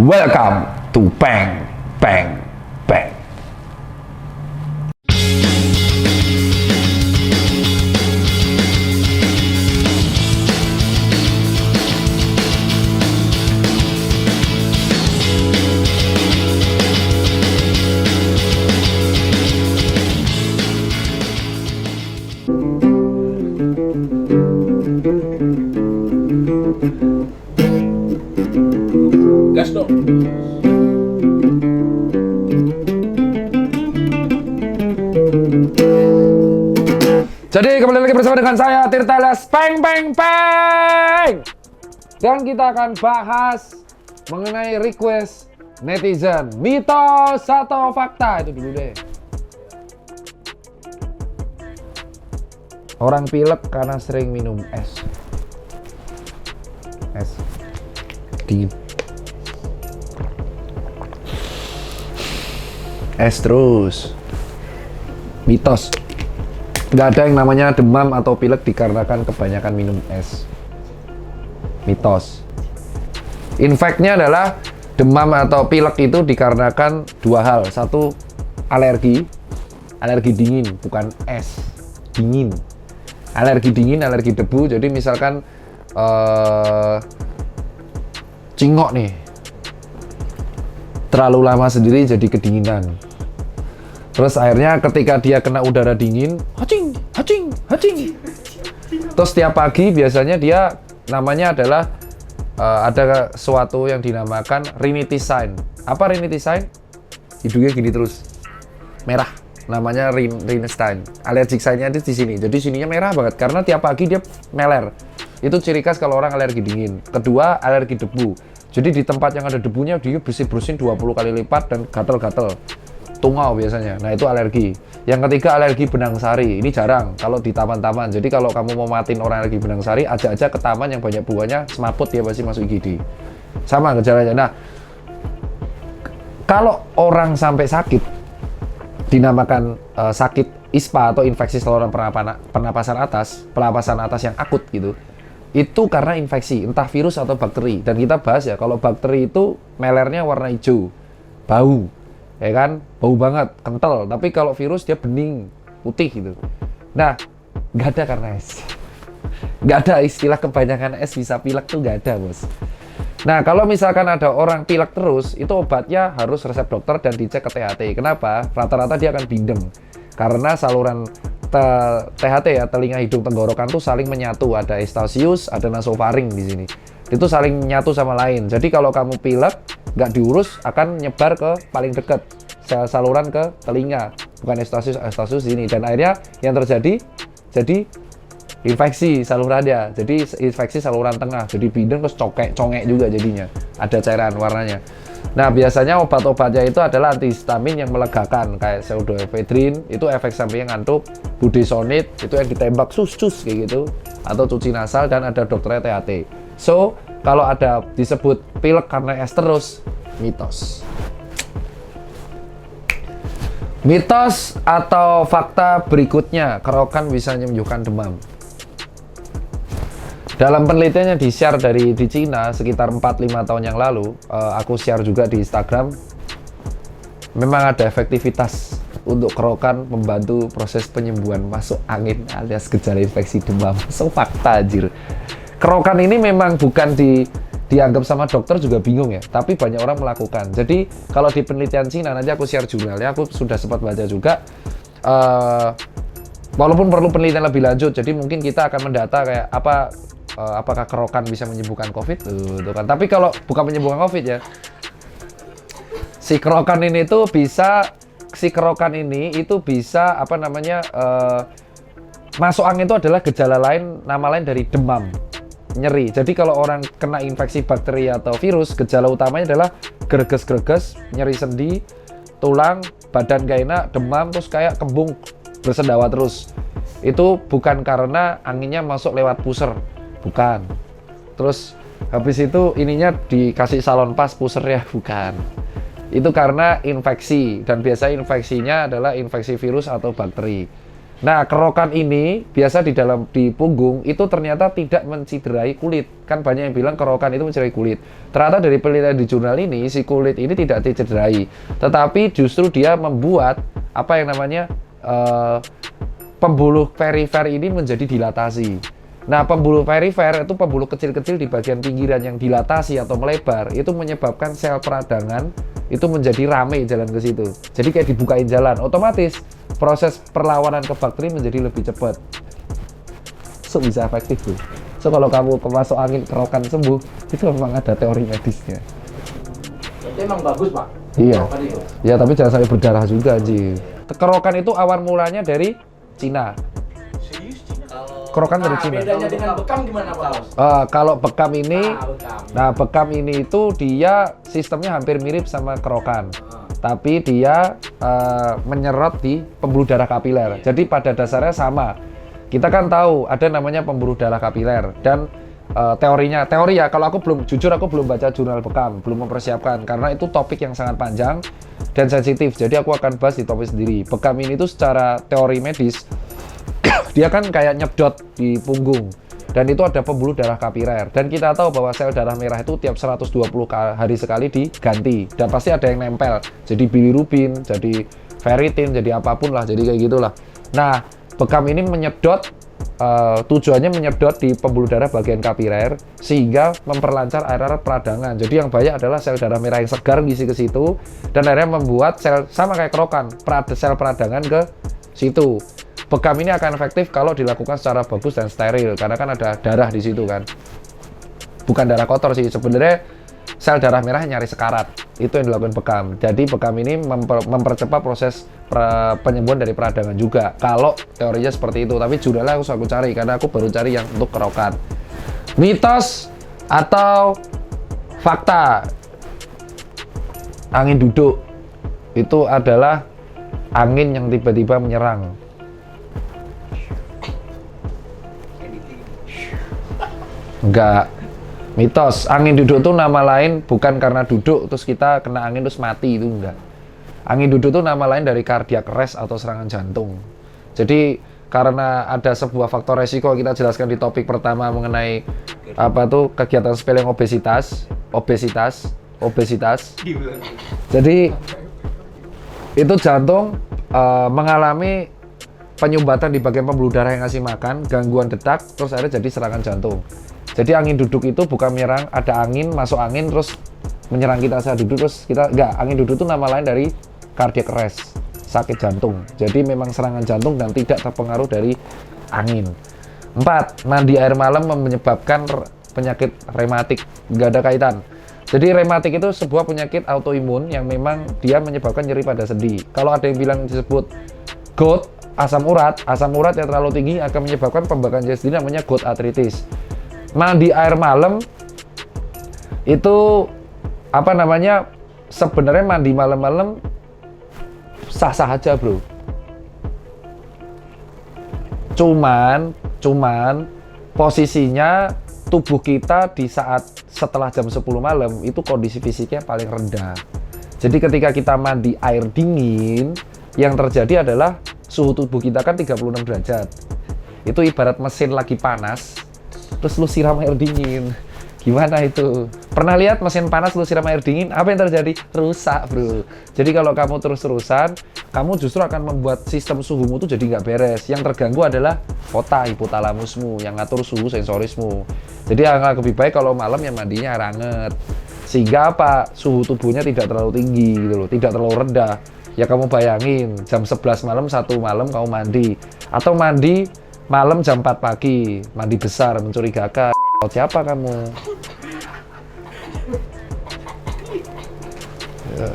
Welcome to Bang Bang Bang. Gas dong. Jadi kembali lagi bersama dengan saya Tirta alias Peng Peng Peng. Dan kita akan bahas mengenai request netizen, mitos atau fakta. Itu dulu deh. Orang pilek karena sering minum es. Es dingin. Es terus. Mitos. Nggak ada yang namanya demam atau pilek dikarenakan kebanyakan minum es. Mitos. In fact-nya adalah demam atau pilek itu dikarenakan dua hal. Satu, alergi. Alergi dingin, bukan es. Dingin. Alergi dingin, alergi debu. Jadi misalkan cingok nih. Terlalu lama sendiri jadi kedinginan. Terus akhirnya ketika dia kena udara dingin, hacing, hacing, hacing. Terus tiap pagi biasanya dia namanya adalah ada sesuatu yang dinamakan rhinitis sign. Apa rhinitis sign? Hidungnya gini terus, merah. Namanya rhinitis sign. Allergic sign-nya di sini. Jadi sininya merah banget karena tiap pagi dia meler. Itu ciri khas kalau orang alergi dingin. Kedua, alergi debu. Jadi di tempat yang ada debunya dia bersin-bersin 20 kali lipat dan gatel-gatel. Tungau biasanya. Nah, itu alergi. Yang ketiga, alergi benang sari. Ini jarang kalau di taman-taman. Jadi kalau kamu mau matiin orang alergi benang sari, ajak aja ke taman yang banyak buahnya, semaput dia pasti masuk IGD. Sama gejalanya. Nah, kalau orang sampai sakit dinamakan sakit ISPA atau infeksi saluran pernapasan atas yang akut gitu. Itu karena infeksi, entah virus atau bakteri. Dan kita bahas ya, kalau bakteri itu melernya warna hijau, bau. Ya kan, bau banget, kental. Tapi kalau virus dia bening, putih gitu. Nah, nggak ada karena es. Nggak ada istilah kebanyakan es bisa pilek tuh nggak ada, bos. Nah, kalau misalkan ada orang pilek terus, itu obatnya harus resep dokter dan dicek ke THT. Kenapa? Rata-rata dia akan bindeng. Karena saluran THT ya, telinga, hidung, tenggorokan tuh saling menyatu. Ada Eustachius, ada nasofaring di sini. Itu saling nyatu sama lain. Jadi kalau kamu pilek, nggak diurus, akan nyebar ke paling dekat saluran ke telinga, bukan Eustachius ini. Dan akhirnya yang terjadi jadi infeksi salurannya, jadi infeksi saluran tengah, jadi bindeng terus congek juga jadinya, ada cairan warnanya. Nah, biasanya obat-obatnya itu adalah antihistamin yang melegakan, kayak pseudoephedrine, itu efek sampingnya ngantuk, budesonide, itu yang ditembak sus-cus kayak gitu, atau cuci nasal, dan ada dokternya THT. So, kalau ada disebut pilek karena es terus, mitos. Mitos atau fakta berikutnya, kerokan bisa menyembuhkan demam. Dalam penelitian yang di-share di Cina sekitar 4-5 tahun yang lalu, aku share juga di Instagram, memang ada efektivitas untuk kerokan membantu proses penyembuhan masuk angin alias gejala infeksi demam. So, fakta anjir. Kerokan ini memang bukan dianggap sama dokter juga bingung ya, tapi banyak orang melakukan. Jadi kalau di penelitian Cina, nanti aku share jurnalnya, aku sudah sempat baca juga. Walaupun perlu penelitian lebih lanjut, jadi mungkin kita akan mendata kayak apakah kerokan bisa menyembuhkan COVID, tuh kan. Tapi kalau bukan menyembuhkan COVID ya, si kerokan ini bisa masuk angin itu adalah gejala lain, nama lain dari demam. Nyeri. Jadi kalau orang kena infeksi bakteri atau virus, gejala utamanya adalah greges-greges, nyeri sendi, tulang, badan gak enak, demam, terus kayak kembung bersendawa terus. Itu bukan karena anginnya masuk lewat pusar, bukan. Terus habis itu ininya dikasih salon pas pusernya, bukan. Itu karena infeksi, dan biasanya infeksinya adalah infeksi virus atau bakteri. Nah, kerokan ini biasa di punggung itu ternyata tidak menciderai kulit. Kan banyak yang bilang kerokan itu menciderai kulit. Ternyata dari penelitian di jurnal ini, si kulit ini tidak dicederai. Tetapi justru dia membuat apa yang namanya pembuluh perifer ini menjadi dilatasi. Nah, pembuluh perifer itu pembuluh kecil-kecil di bagian pinggiran yang dilatasi atau melebar, itu menyebabkan sel peradangan itu menjadi rame jalan ke situ. Jadi kayak dibukain jalan, otomatis proses perlawanan ke bakteri menjadi lebih cepat. So, bisa efektif tuh. So, kalau kamu masuk angin kerokan sembuh, itu memang ada teori medisnya. Itu emang bagus, Pak? Iya. Kerokan itu? Ya, tapi jangan sampai berdarah juga, Ji. Kerokan itu awal mulanya dari Cina. Kerokan dari Cina. Bedanya dengan bekam gimana, Pak? Kalau bekam ini, bekam. nah bekam ini itu dia sistemnya hampir mirip sama kerokan, tapi dia menyerot di pembuluh darah kapiler. Jadi pada dasarnya sama. Kita kan tahu ada namanya pembuluh darah kapiler dan teori ya. Kalau jujur aku belum baca jurnal bekam, belum mempersiapkan karena itu topik yang sangat panjang dan sensitif. Jadi aku akan bahas di topik sendiri. Bekam ini itu secara teori medis dia kan kayak nyedot di punggung dan itu ada pembuluh darah kapiler dan kita tahu bahwa sel darah merah itu tiap 120 hari sekali diganti dan pasti ada yang nempel jadi bilirubin, jadi ferritin, jadi apapun lah, jadi kayak gitulah. Nah, bekam ini menyedot tujuannya menyedot di pembuluh darah bagian kapiler sehingga memperlancar area peradangan. Jadi yang banyak adalah sel darah merah yang segar ngisi ke situ dan akhirnya membuat sel sama kayak kerokan, sel peradangan ke situ. Bekam ini akan efektif kalau dilakukan secara bagus dan steril karena kan ada darah di situ kan. Bukan darah kotor sih, sebenarnya sel darah merah nyari sekarat. Itu yang dilakukan bekam. Jadi bekam ini mempercepat proses penyembuhan dari peradangan juga. Kalau teorinya seperti itu, tapi jurnalnya aku cari karena aku baru cari yang untuk kerokan. Mitos atau fakta? Angin duduk itu adalah angin yang tiba-tiba menyerang. Enggak, mitos. Angin duduk itu nama lain bukan karena duduk terus kita kena angin terus mati, itu enggak. Angin duduk itu nama lain dari cardiac arrest atau serangan jantung. Jadi karena ada sebuah faktor resiko kita jelaskan di topik pertama mengenai apa tuh kegiatan sepele yang obesitas. Jadi itu jantung mengalami penyumbatan di bagian pembuluh darah yang ngasih makan, gangguan detak, terus akhirnya jadi serangan jantung. Jadi angin duduk itu bukan menyerang, ada angin, masuk angin, terus menyerang kita saat duduk, terus kita, enggak, angin duduk itu nama lain dari cardiac arrest, sakit jantung. Jadi memang serangan jantung dan tidak terpengaruh dari angin. 4. Mandi air malam menyebabkan penyakit rematik, enggak ada kaitan. Jadi rematik itu sebuah penyakit autoimun yang memang dia menyebabkan nyeri pada sendi. Kalau ada yang bilang disebut GOAT, asam urat yang terlalu tinggi akan menyebabkan pembakaran sendi namanya GOAT arthritis. Mandi air malam itu apa namanya, sebenarnya mandi malam-malam sah-sah aja bro, cuman posisinya tubuh kita di saat setelah jam 10 malam itu kondisi fisiknya paling rendah. Jadi ketika kita mandi air dingin, yang terjadi adalah suhu tubuh kita kan 36 derajat. Itu ibarat mesin lagi panas terus lu siram air dingin. Gimana itu? Pernah lihat mesin panas lu siram air dingin, apa yang terjadi? Rusak bro. Jadi kalau kamu terus-terusan, kamu justru akan membuat sistem suhumu tuh jadi nggak beres. Yang terganggu adalah kota hipotalamusmu yang ngatur suhu sensorismu. Jadi yang lebih baik kalau malam ya mandinya air hangat, sehingga apa? Suhu tubuhnya tidak terlalu tinggi gitu loh, tidak terlalu rendah. Ya kamu bayangin jam 11 malam, 1 malam kamu mandi, atau mandi malam jam 4 pagi, mandi besar, mencurigakan. Siapa kamu?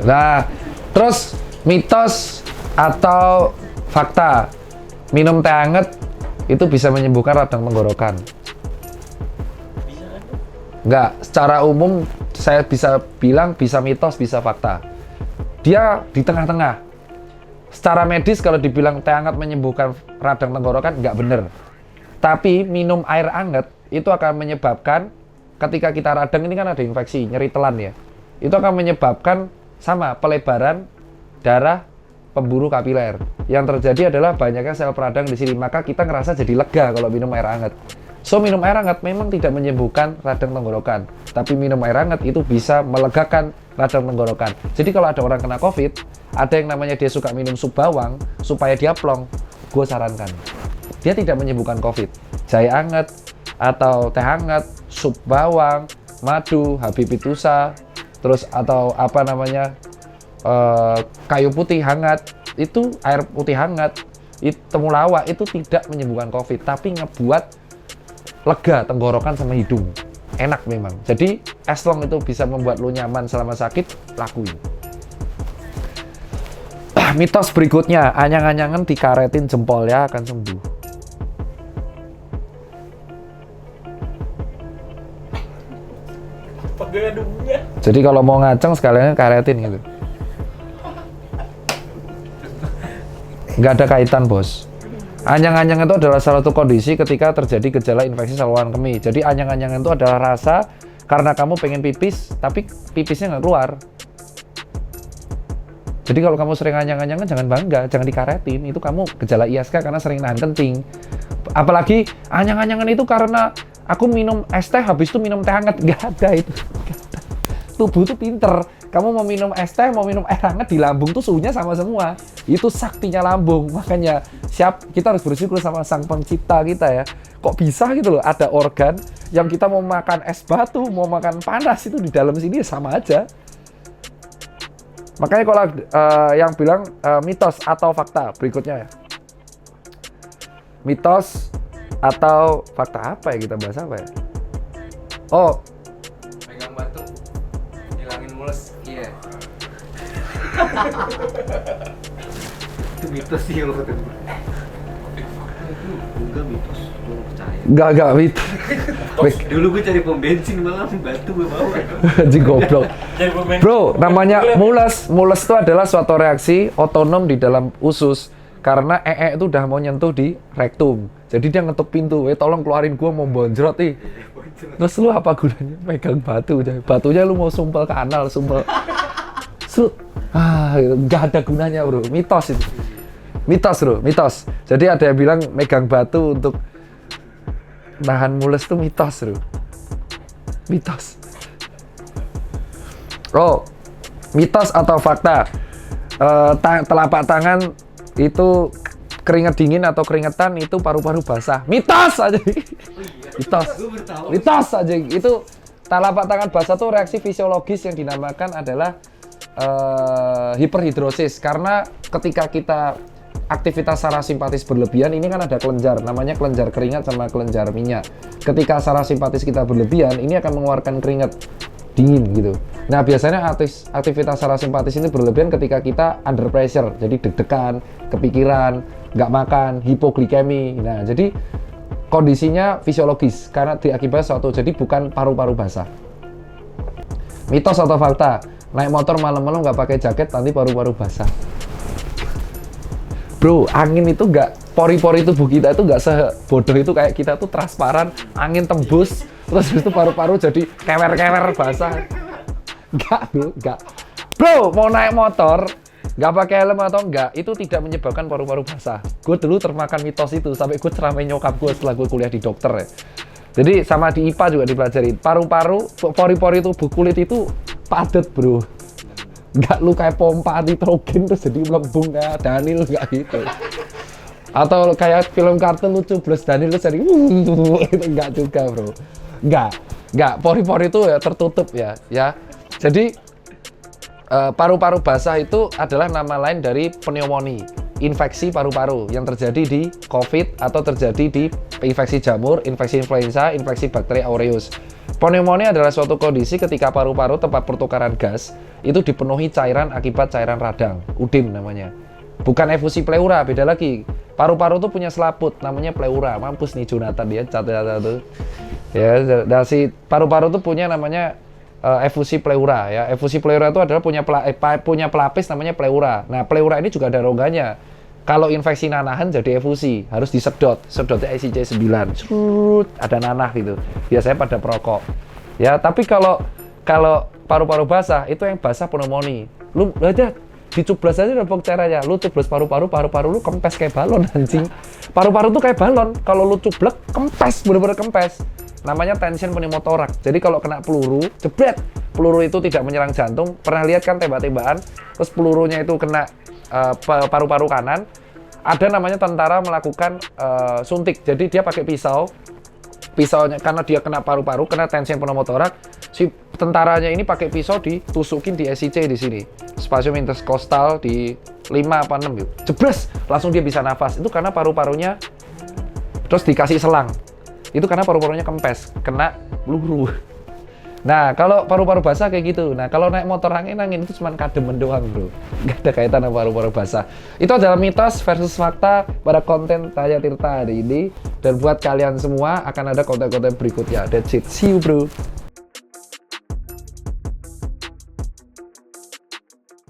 Nah, terus mitos atau fakta, minum teh hangat itu bisa menyembuhkan radang tenggorokan? Enggak, secara umum saya bisa bilang bisa mitos, bisa fakta. Dia di tengah-tengah. Secara medis kalau dibilang teh hangat menyembuhkan radang tenggorokan, nggak bener. Tapi minum air hangat itu akan menyebabkan, ketika kita radang ini kan ada infeksi, nyeri telan ya. Itu akan menyebabkan sama pelebaran darah pemburu kapiler. Yang terjadi adalah banyaknya sel peradang di sini, maka kita ngerasa jadi lega kalau minum air hangat. So, minum air hangat memang tidak menyembuhkan radang tenggorokan, tapi minum air hangat itu bisa melegakan radang tenggorokan. Jadi kalau ada orang kena COVID, ada yang namanya dia suka minum sup bawang supaya dia plong, gue sarankan. Dia tidak menyembuhkan COVID. Jahe hangat, atau teh hangat, sup bawang, madu, habibitusa, terus atau apa namanya, kayu putih hangat, itu air putih hangat, itu temulawak, itu tidak menyembuhkan COVID, tapi ngebuat lega tenggorokan sama hidung. Enak memang. Jadi as long itu bisa membuat lo nyaman selama sakit, lakuin. Mitos berikutnya, anyang-anyangan dikaretin jempolnya akan sembuh. Jadi kalau mau ngaceng sekalian karetin gitu. Nggak ada kaitan, bos. Anyang-anyangan itu adalah salah satu kondisi ketika terjadi gejala infeksi saluran kemih. Jadi anyang-anyangan itu adalah rasa karena kamu pengen pipis, tapi pipisnya nggak keluar. Jadi kalau kamu sering anyang-anyangan, jangan bangga, jangan dikaretin. Itu kamu gejala ISK karena sering nahan kencing. Apalagi anyang-anyangan itu karena aku minum es teh, habis itu minum teh hangat. Nggak ada itu. Nggak ada. Tubuh tuh pinter. Kamu mau minum es teh, mau minum air hangat, di lambung tuh suhunya sama semua. Itu saktinya lambung. Makanya kita harus bersyukur sama sang pencipta kita ya. Kok bisa gitu loh, ada organ yang kita mau makan es batu, mau makan panas, itu di dalam sini sama aja. Makanya kalau yang bilang mitos atau fakta berikutnya ya. Mitos atau fakta apa ya, kita bahas apa ya? Oh, pegang batu, hilangin mules. Iya. Itu mitos sih kalau kata gue. Enggak mitos, gue percaya. enggak mitos. Dulu gue cari pom bensin malah batu gue bawa. Anjing goblok. Bro, namanya mules. Mules itu adalah suatu reaksi otonom di dalam usus karena itu udah mau nyentuh di rektum. Jadi dia ngetuk pintu, tolong keluarin gua mau bonjrot nih. Terus lu apa gunanya megang batu? Batunya lu mau sumpel ke anal, sumpel. Nggak ada gunanya, bro. Mitos itu. Mitos, bro. Mitos. Jadi ada yang bilang megang batu untuk nahan mules itu mitos, bro. Mitos. Oh, mitos atau fakta? Telapak tangan itu keringat dingin atau keringetan itu paru-paru basah. Mitos aja. Mitos. Mitos aja. Itu telapak tangan basah tuh reaksi fisiologis yang dinamakan adalah hiperhidrosis. Karena ketika kita aktivitas sarasimpatis berlebihan, ini kan ada kelenjar, namanya kelenjar keringat sama kelenjar minyak. Ketika sarasimpatis kita berlebihan, ini akan mengeluarkan keringat dingin gitu. Nah, biasanya aktivitas sarasimpatis ini berlebihan ketika kita under pressure, jadi deg-degan, kepikiran, nggak makan, hipoglikemi. Nah, jadi kondisinya fisiologis karena diakibatkan suatu, jadi bukan paru-paru basah. Mitos atau fakta? Naik motor malam-malam nggak pakai jaket, nanti paru-paru basah. Bro, angin itu nggak, pori-pori tubuh kita itu nggak sebodoh itu, kayak kita tuh transparan, angin tembus, terus itu paru-paru jadi kewer-kewer basah. Nggak, bro, nggak. Bro, mau naik motor, nggak pakai helm atau enggak, itu tidak menyebabkan paru-paru basah. Gue dulu termakan mitos itu, sampai gue ceramain nyokap gue setelah gue kuliah di dokter ya. Jadi sama di IPA juga dipelajari, paru-paru, pori-pori tubuh kulit itu padat, bro. Nggak lu kayak pompa nitrogen terus jadi melembung kayak Daniel, nggak gitu. Atau kayak film kartun lucu plus Daniel terus jadi itu nggak juga, bro. Nggak, pori-pori itu ya tertutup ya. Jadi paru-paru basah itu adalah nama lain dari pneumonia, infeksi paru-paru yang terjadi di COVID atau terjadi di infeksi jamur, infeksi influenza, infeksi bakteri aureus. Pneumonia adalah suatu kondisi ketika paru-paru tempat pertukaran gas itu dipenuhi cairan akibat cairan radang, udim namanya. Bukan efusi pleura, beda lagi. Paru-paru itu punya selaput, namanya pleura. Mampus nih Jonathan, dia catat tuh. Ya, dan si paru-paru itu punya namanya efusi pleura ya. Efusi pleura itu adalah punya pelapis namanya pleura. Nah, pleura ini juga ada rongganya. Kalau infeksi nanahan jadi efusi, harus disedot. Sedotnya ICC 9. Surut, ada nanah gitu. Biasanya pada perokok. Ya, tapi kalau paru-paru basah itu yang basah pneumonia. Lu aja Dicublas aja dapok caranya. Lu cublas paru-paru lu kempes kayak balon anjing. Paru-paru tuh kayak balon. Kalau lu cublek kempes, bener-bener kempes. Namanya tension pneumotorak. Jadi kalau kena peluru, jebret. Peluru itu tidak menyerang jantung. Pernah lihat kan tembak-tembakan, terus pelurunya itu kena paru-paru kanan. Ada namanya tentara melakukan suntik. Jadi dia pakai pisau. Pisaunya karena dia kena paru-paru, kena tension pneumotorak, si tentaranya ini pakai pisau ditusukin di SIC di sini, spasium interkostal di 5 apa 6 gitu. Jebres, langsung dia bisa nafas. Itu karena paru-parunya, terus dikasih selang. Itu karena paru-parunya kempes, kena peluru. Nah, kalau paru-paru basah kayak gitu. Nah, kalau naik motor angin itu cuma kademen doang, bro. Nggak ada kaitan sama paru-paru basah. Itu adalah mitos versus fakta pada konten Tanya Tirta hari ini. Dan buat kalian semua, akan ada konten-konten berikutnya. That's it. See you, bro.